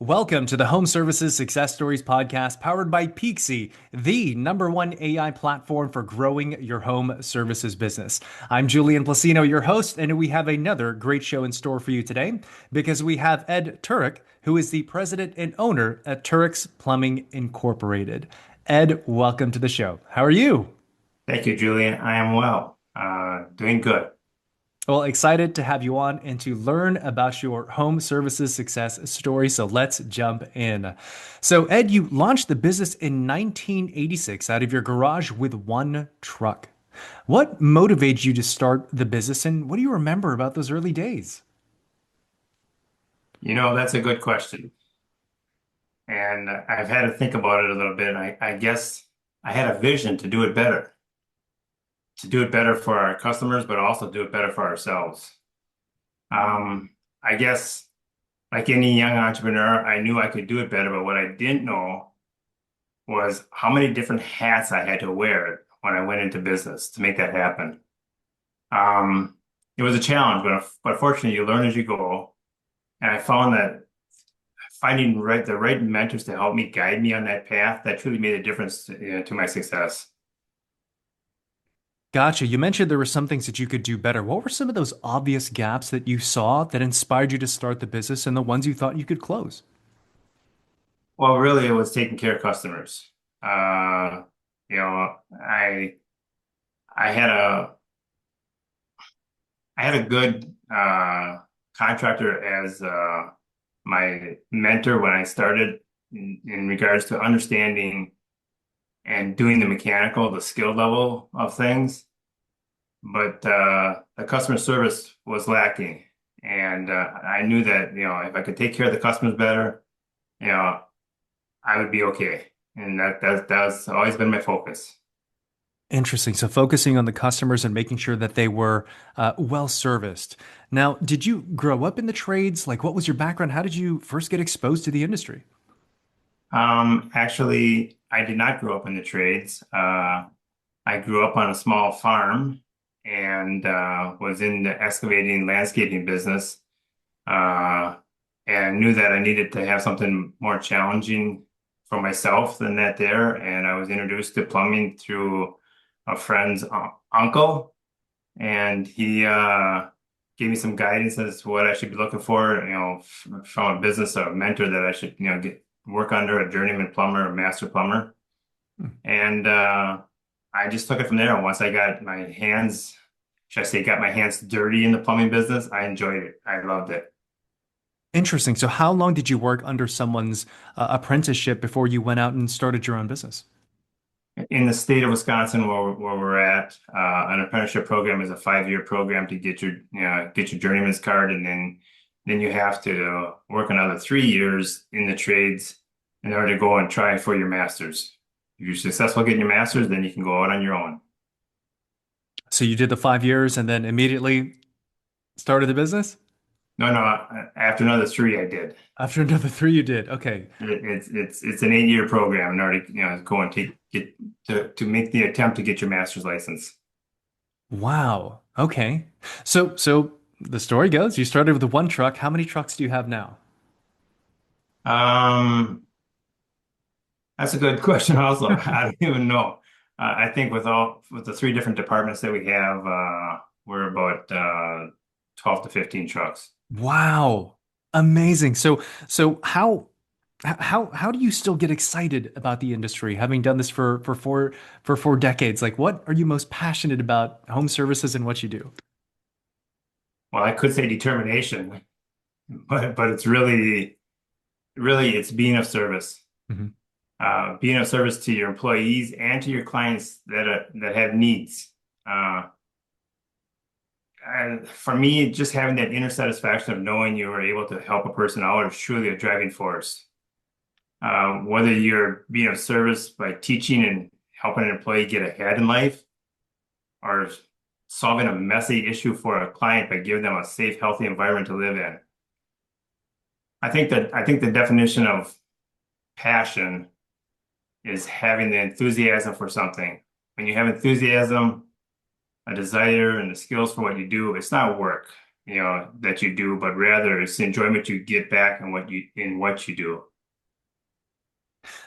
Welcome to the Home Services Success Stories podcast powered by Peakzi, the number one AI platform for growing your home services business. I'm Julian Placino, your host, and we have another great show in store for you today because we have Ed Turek, who is the president and owner at Turek's Plumbing Incorporated. Ed, welcome to the show. How are you? Thank you, Julian. I am well, doing good. Well, excited to have you on and to learn about your home services success story. So let's jump in. So, Ed, you launched the business in 1986 out of your garage with one truck. What motivated you to start the business, and what do you remember about those early days? That's a good question. And I've had to think about it a little bit. I guess I had a vision to do it better for our customers, but also do it better for ourselves. I guess like any young entrepreneur, I knew I could do it better, but what I didn't know was how many different hats I had to wear when I went into business to make that happen. Um, it was a challenge, but fortunately, you learn as you go. And I found that finding the right mentors to help me guide me on that path, that truly made a difference to my success. Gotcha. You mentioned there were some things that you could do better. What were some of those obvious gaps that you saw that inspired you to start the business and the ones you thought you could close? Well, really, it was taking care of customers. Uh, you know, I I had a good contractor as my mentor when I started in regards to understanding and doing the skill level of things. But the customer service was lacking. And I knew that, if I could take care of the customers better, you know, I would be okay. And that's always been my focus. Interesting. So focusing on the customers and making sure that they were well serviced. Now, did you grow up in the trades? Like, what was your background? How did you first get exposed to the industry? Actually, I did not grow up in the trades. I grew up on a small farm and was in the excavating landscaping business, uh, and knew that I needed to have something more challenging for myself than that there. And I was introduced to plumbing through a friend's uncle, and he gave me some guidance as to what I should be looking for, from a business or a mentor that I should, work under a journeyman plumber, a master plumber. And I just took it from there. And once I got my hands, should I say, got my hands dirty in the plumbing business, I enjoyed it. I loved it. Interesting. So how long did you work under someone's apprenticeship before you went out and started your own business? In the state of Wisconsin, where we're at, an apprenticeship program is a 5-year program to get your journeyman's card, and then you have to work another 3 years in the trades in order to go and try for your master's. If you're successful getting your master's, then you can go out on your own. So you did the 5 years and then immediately started the business? No, no, after another three, I did. After another three, you did. Okay. It's an 8-year program in order to go and to make the attempt to get your master's license. Wow. Okay. So the story goes, you started with the one truck. How many trucks do you have now? Um, that's a good question. Also, I don't even know. I think with the three different departments that we have, we're about 12 to 15 trucks. Wow. Amazing. So how do you still get excited about the industry, having done this for 4 decades? Like, what are you most passionate about home services and what you do? Well, I could say determination, but it's really it's being of service. Mhm. Being of service to your employees and to your clients that have needs. Uh, and for me, just having that inner satisfaction of knowing you were able to help a person out is truly a driving force. Whether you're being of service by teaching and helping an employee get ahead in life, or solving a messy issue for a client by giving them a safe, healthy environment to live in. I think the definition of passion is having the enthusiasm for something. When you have enthusiasm, a desire, and the skills for what you do, it's not work. that you do, but rather it's the enjoyment you get back and what you do.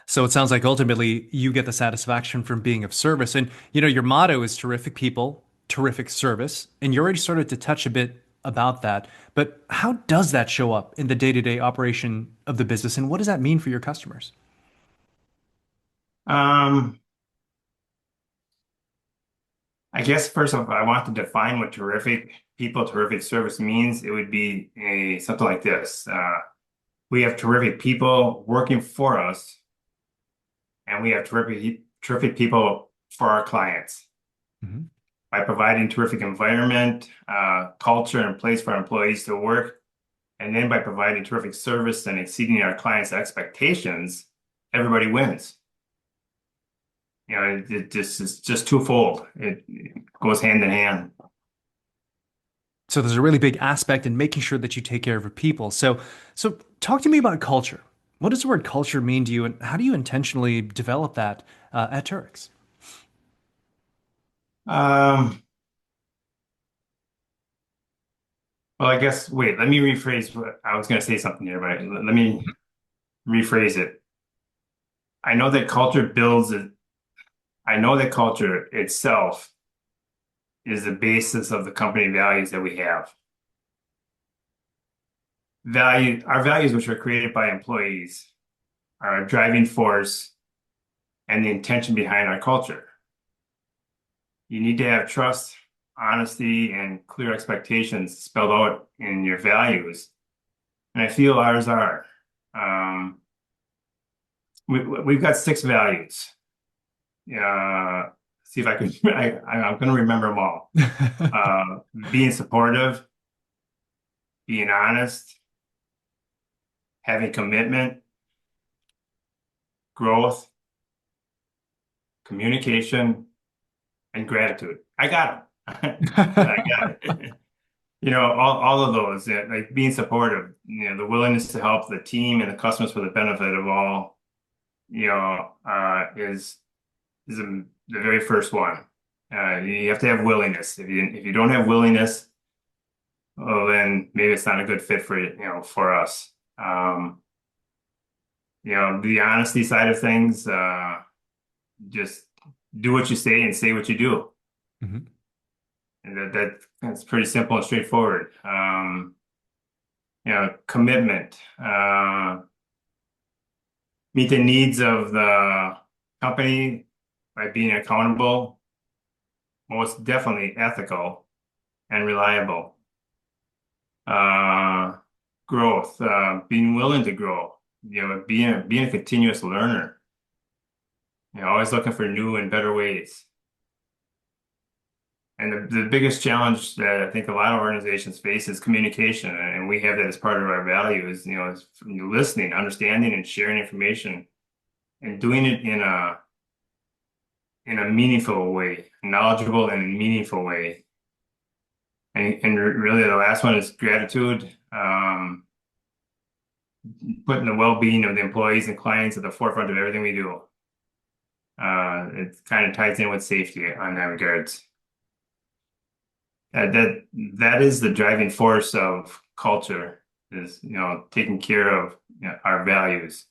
So it sounds like ultimately you get the satisfaction from being of service. And, your motto is terrific people, terrific service. And you already started to touch a bit about that. But how does that show up in the day-to-day operation of the business? And what does that mean for your customers? Um, I guess first of all, I want to define what terrific people, terrific service means. It would be something like this. We have terrific people working for us, and we have terrific people for our clients. Mhm. By providing terrific environment, culture, and place for our employees to work, and then by providing terrific service and exceeding our clients' expectations, everybody wins. It's just twofold. It goes hand in hand. So there's a really big aspect in making sure that you take care of your people. So talk to me about culture. What does the word culture mean to you, and how do you intentionally develop that at Turks? Um, well, I guess, wait, let me rephrase what I was going to say something here, but let me rephrase it. I know that culture builds it. I know that culture itself is the basis of the company values that we have. Our values, which are created by employees, are a driving force and the intention behind our culture. You need to have trust, honesty, and clear expectations spelled out in your values. And I feel ours are. Um, we've got 6 values. See if I can, I'm going to remember them all. Being supportive, being honest, having commitment, growth, communication, and gratitude. I got them. I got it. All of those, like being supportive, the willingness to help the team and the customers for the benefit of all, is the very first one. You have to have willingness. If you don't have willingness, well, then maybe it's not a good fit for us. The honesty side of things, just do what you say and say what you do. Mhm. And that's pretty simple and straightforward. Commitment, meet the needs of the company by being accountable, most definitely ethical and reliable. Uh, Growth, being willing to grow, being a continuous learner, always looking for new and better ways. And the biggest challenge that I think a lot of organizations face is communication, and we have that as part of our values. Is listening, understanding, and sharing information, and doing it in a meaningful way, knowledgeable and meaningful way. And really, the last one is gratitude. Putting the well-being of the employees and clients at the forefront of everything we do. It kind of ties in with safety on that regards. That is the driving force of culture is, taking care of, our values.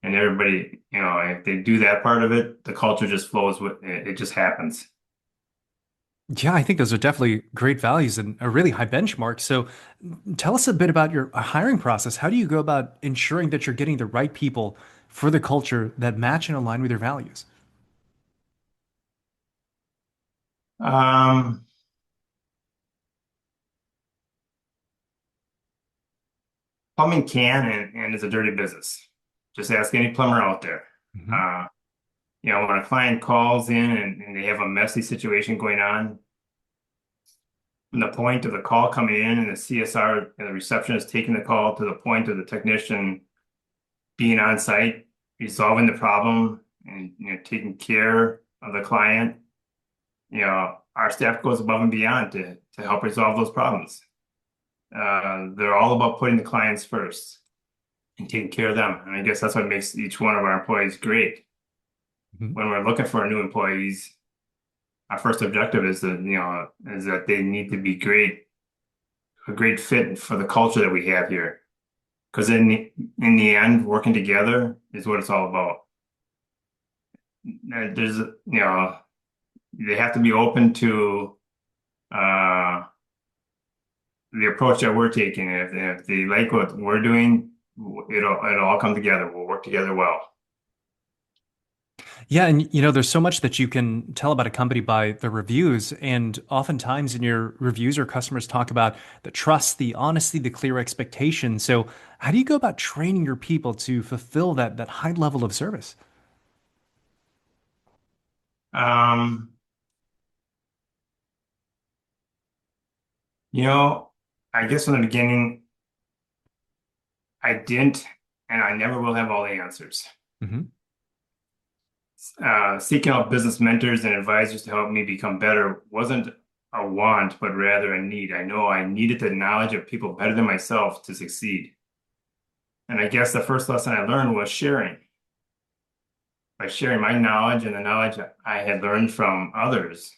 And everybody, if they do that part of it, the culture just flows with it. It just happens. Yeah, I think those are definitely great values and a really high benchmark. So tell us a bit about your hiring process. How do you go about ensuring that you're getting the right people for the culture that match and align with your values? Um, Plumbing can and is a dirty business. Just ask any plumber out there. Mhm. Uh, when a client calls in and they have a messy situation going on, from the point of the call coming in and the CSR and the receptionist taking the call to the point of the technician being on site, resolving the problem and taking care of the client, our staff goes above and beyond to help resolve those problems. They're all about putting the clients first and taking care of them. And I guess that's what makes each one of our employees great. Mhm. When we're looking for new employees, our first objective is that they need to be great a great fit for the culture that we have here. Because in the end, working together is what it's all about. There's, they have to be open to uh, the approach that we're taking. If they like what we're doing, it'll all come together. We'll work together well. Yeah, and there's so much that you can tell about a company by the reviews. And oftentimes in your reviews, your customers talk about the trust, the honesty, the clear expectation. So how do you go about training your people to fulfill that high level of service? Um, you know, I guess from the beginning, I didn't, and I never will have all the answers. Hmm. Seeking out business mentors and advisors to help me become better wasn't a want, but rather a need. I know I needed the knowledge of people better than myself to succeed. And I guess the first lesson I learned was sharing. By sharing my knowledge and the knowledge I had learned from others,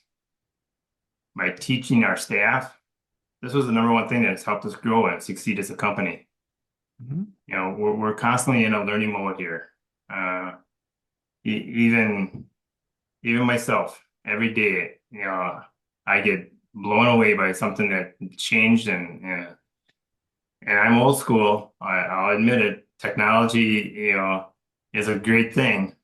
by teaching our staff, this was the number one thing that has helped us grow and succeed as a company. Hmm. We're constantly in a learning mode here. Uh, even myself, every day, I get blown away by something that changed, and I'm old school. I'll admit it. Technology, is a great thing.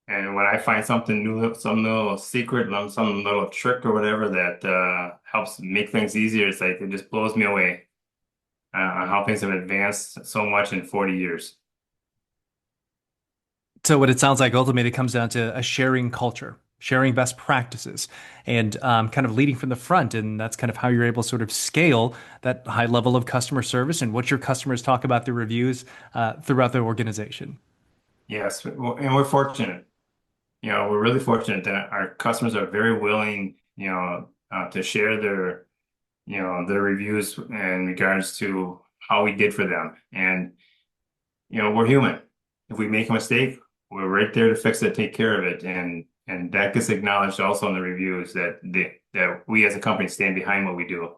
And when I find something new, some little secret, some little trick or whatever that helps make things easier, it's like it just blows me away on how things have advanced so much in 40 years. So what it sounds like ultimately it comes down to a sharing culture, sharing best practices, and kind of leading from the front. And that's kind of how you're able to sort of scale that high level of customer service and what your customers talk about the reviews throughout the organization. Yes, and we're fortunate. We're really fortunate that our customers are very willing, to share their reviews in regards to how we did for them. And, we're human. If we make a mistake, we're right there to fix it, take care of it. And that gets acknowledged also in the reviews that we as a company stand behind what we do.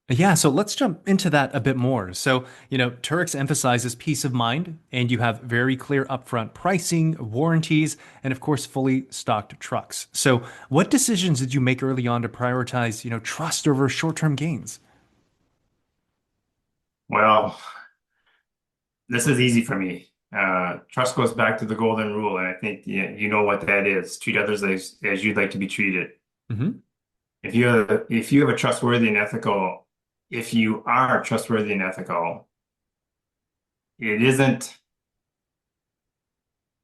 Yeah, so let's jump into that a bit more. So, Tureks emphasizes peace of mind, and you have very clear upfront pricing, warranties, and of course, fully stocked trucks. So, what decisions did you make early on to prioritize, trust over short-term gains? Well, this is easy for me. Trust goes back to the golden rule, and I think you know what that is. Treat others as you'd like to be treated. Hmm. If you are trustworthy and ethical, if you are trustworthy and ethical, it isn't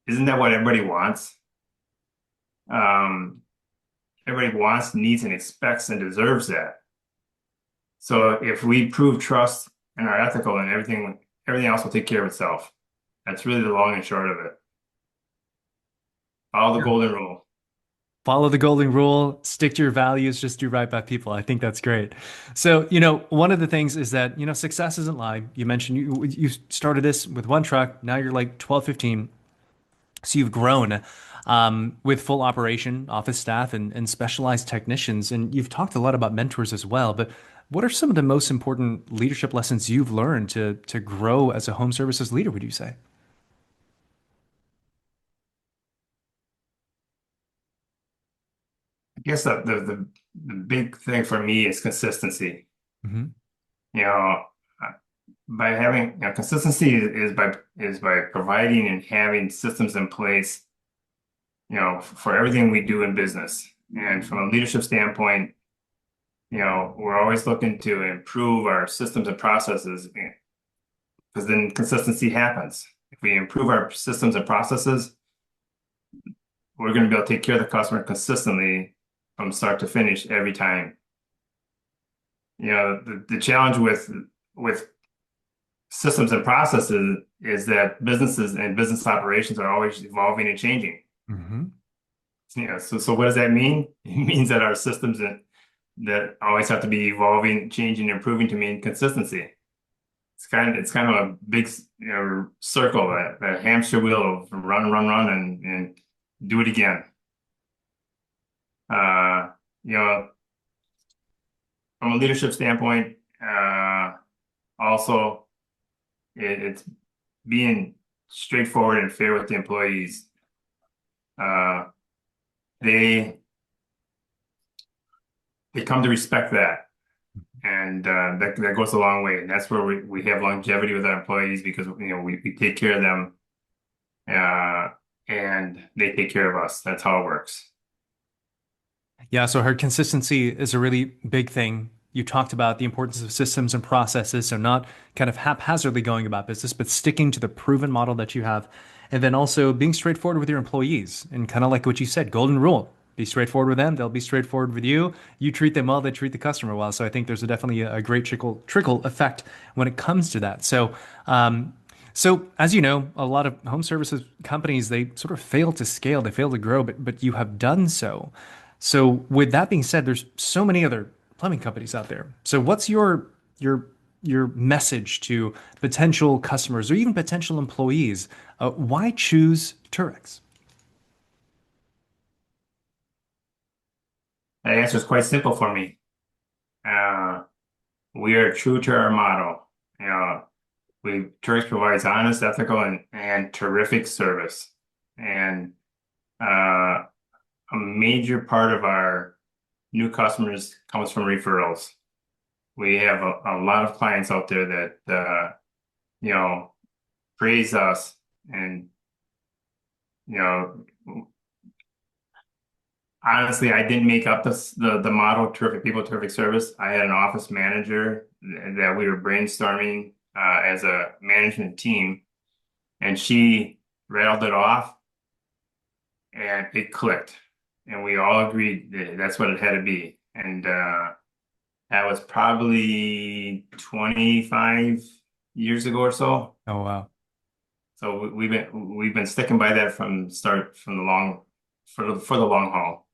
that what everybody wants? Um, Everybody wants, needs, and expects and deserves that. So if we prove trust and are ethical, and everything else will take care of itself. That's really the long and short of it. Follow the golden rule. Follow the golden rule, stick to your values, just do right by people. I think that's great. So, one of the things is that, success isn't live. You mentioned you started this with one truck, now you're like 12, 15. So you've grown with full operation, office staff, and specialized technicians. And you've talked a lot about mentors as well. But what are some of the most important leadership lessons you've learned to grow as a home services leader, would you say? I guess the big thing for me is consistency. Hmm. You know, by having, consistency is by providing and having systems in place, for everything we do in business. And from a leadership standpoint, we're always looking to improve our systems and processes because then consistency happens. If we improve our systems and processes, we're going to be able to take care of the customer consistently from start to finish every time. The challenge with systems and processes is that businesses and business operations are always evolving and changing. Hmm. So what does that mean? It means that our systems that always have to be evolving, changing, improving to mean consistency. It's kind of a big, circle, that hamster wheel of run, run, run, and do it again. Uh, you know, from a leadership standpoint, also it's being straightforward and fair with the employees. Uh, they they come to respect that, and that goes a long way. And that's where we have longevity with our employees because we take care of them, uh, and they take care of us. That's how it works. Yeah, so her consistency is a really big thing. You talked about the importance of systems and processes, so not kind of haphazardly going about business, but sticking to the proven model that you have. And then also being straightforward with your employees and kind of like what you said, golden rule. Be straightforward with them, they'll be straightforward with you. You treat them well, they treat the customer well. So I think there's definitely a great trickle effect when it comes to that. So as you know, a lot of home services companies, they sort of fail to scale, they fail to grow, but you have done so. So with that being said, there's so many other plumbing companies out there. So what's your your message to potential customers or even potential employees? Why choose Turex? The answer is quite simple for me. Uh, we are true to our motto. You know, Turks provides honest, ethical, and terrific service. And uh, a major part of our new customers comes from referrals. We have a lot of clients out there that you know praise us, and you know honestly, I didn't make up the motto "Terrific People, Terrific Service." I had an office manager that we were brainstorming as a management team, and she rattled it off, and it clicked, and we all agreed that that's what it had to be. And that was probably 25 years ago or so. Oh wow. So we've been sticking by that from start from the long for the long haul.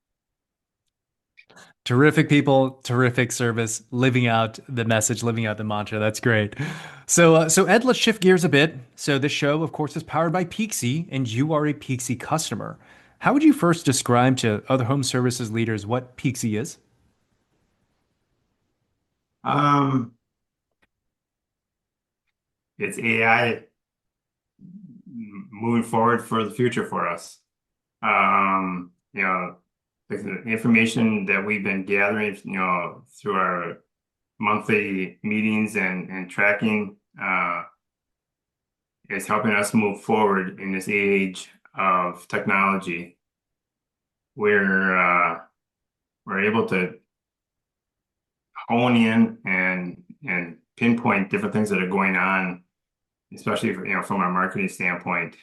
Terrific people, terrific service, living out the message, living out the mantra. That's great. So Ed, let's shift gears a bit. So this show, of course, is powered by Peakzi, and you are a Peakzi customer. How would you first describe to other home services leaders what Peakzi is? Um, it's AI moving forward for the future for us. You know, the information that we've been gathering, through our monthly meetings and tracking, is helping us move forward in this age of technology. We're able to hone in and pinpoint different things that are going on, especially from our marketing standpoint.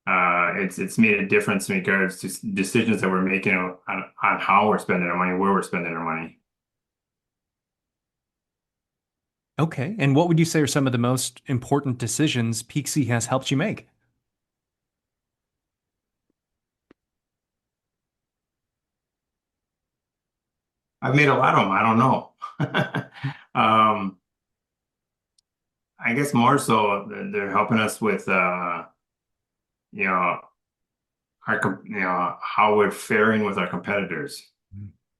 It's made a difference in regards to decisions that we're making on how we're spending our money, where we're spending our money. Okay. And what would you say are some of the most important decisions Peakzi has helped you make? I've made a lot of them. I don't know. Um, I guess more so they're helping us with you know how we're faring with our competitors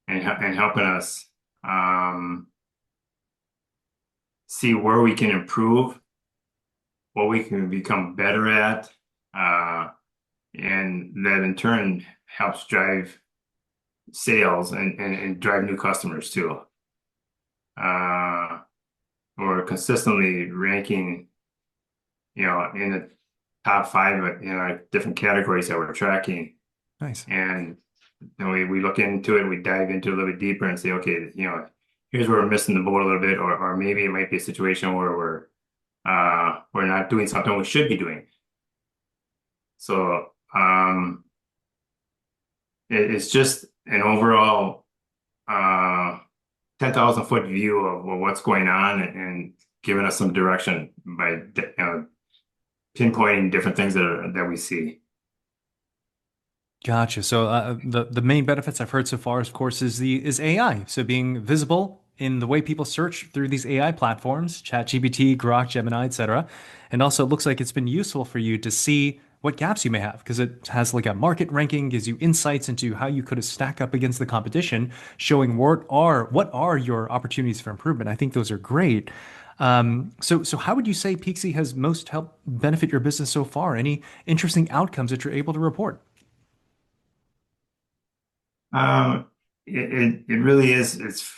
and helping us um, see where we can improve, what we can become better at, uh, and that in turn helps drive sales and drive new customers too. Uh, we're consistently ranking, in the top five in our different categories that we're tracking. Nice. And then we look into it, we dive into it a little bit deeper and say, okay, here's where we're missing the boat a little bit, or maybe it might be a situation where we're not doing something we should be doing. So it's just an overall 10,000 foot view of what's going on and giving us some direction by pinpointing different things that we see. Gotcha. So the main benefits I've heard so far, of course, is AI. So being visible in the way people search through these AI platforms, ChatGPT, Grok, Gemini, etc. And also, it looks like it's been useful for you to see what gaps you may have because it has like a market ranking, gives you insights into how you could stack up against the competition, showing what are your opportunities for improvement. I think those are great. So how would you say Peakzi has most helped benefit your business so far? Any interesting outcomes that you're able to report? Um, it really is. It's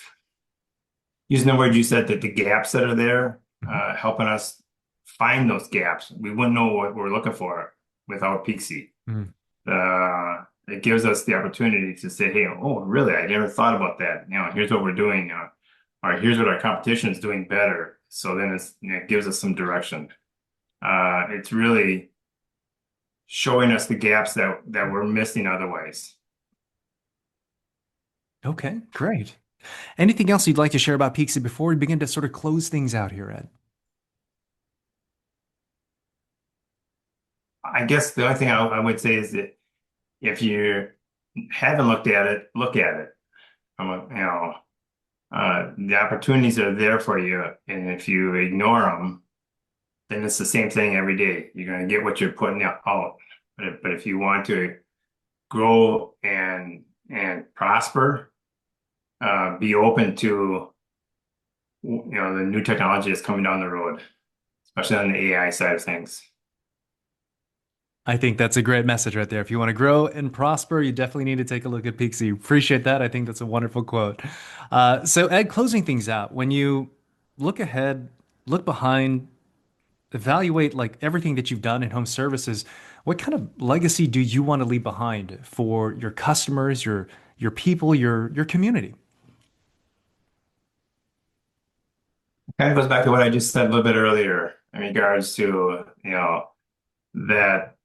using the word you said that the gaps that are there, Mhm. helping us find those gaps. We wouldn't know what we're looking for without Peakzi. Mm. It gives us the opportunity to say, hey, oh, really? I never thought about that. Here's what we're doing, or here's what our competition is doing better. So then it gives us some direction. It's really showing us the gaps that we're missing otherwise. Okay, great. Anything else you'd like to share about Peakzy before we begin to sort of close things out here, Ed? I guess the only thing I would say is that if you haven't looked at it, look at it. The opportunities are there for you, and if you ignore them, then it's the same thing every day. You're going to get what you're putting out. But if you want to grow and prosper, be open to the new technology that's coming down the road, especially on the AI side of things. I think that's a great message right there. If you want to grow and prosper, you definitely need to take a look at Peakzy. Appreciate that. I think that's a wonderful quote. So, Ed, closing things out, when you look ahead, look behind, evaluate like everything that you've done in home services, what kind of legacy do you want to leave behind for your customers, your people, your community? Kind of goes back to what I just said a little bit earlier in regards to, that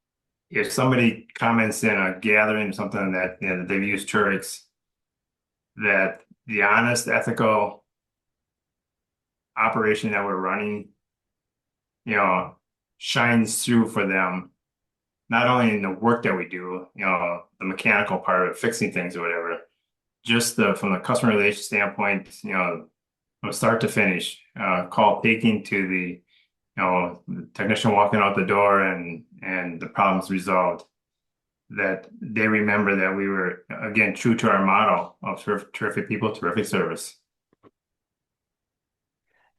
if somebody comments in a gathering or something that, that they've used Turex, that the honest, ethical operation that we're running, you know, shines through for them, not only in the work that we do, the mechanical part of fixing things or whatever, just from the customer relation standpoint, from start to finish, call taking to the technician walking out the door and the problems resolved, that they remember that we were, again, true to our motto of terrific people, terrific service.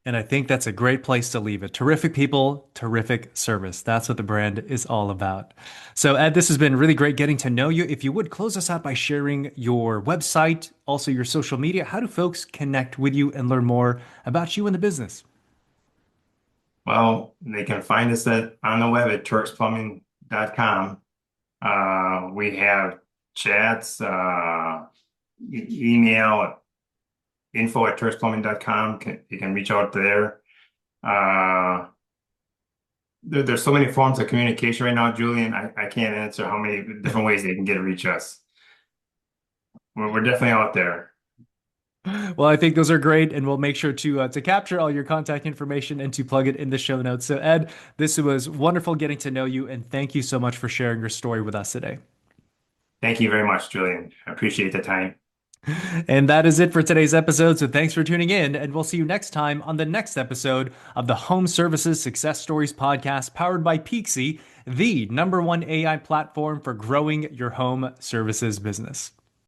And I think that's a great place to leave it. Terrific people, terrific service. That's what the brand is all about. So, Ed, this has been really great getting to know you. If you would close us out by sharing your website, also your social media, how do folks connect with you and learn more about you and the business? Well, they can find us on the web at turksplumbing.com. We have chats, email, info@turksplumbing.com. You can reach out there. Uh, there's so many forms of communication right now, Julian. I can't answer how many different ways they can get to reach us. We're definitely out there. Well, I think those are great, and we'll make sure to capture all your contact information and to plug it in the show notes. So, Ed, this was wonderful getting to know you, and thank you so much for sharing your story with us today. Thank you very much, Julian. I appreciate the time. And that is it for today's episode. So thanks for tuning in, and we'll see you next time on the next episode of the Home Services Success Stories podcast powered by Peakzi, the #1 AI platform for growing your home services business.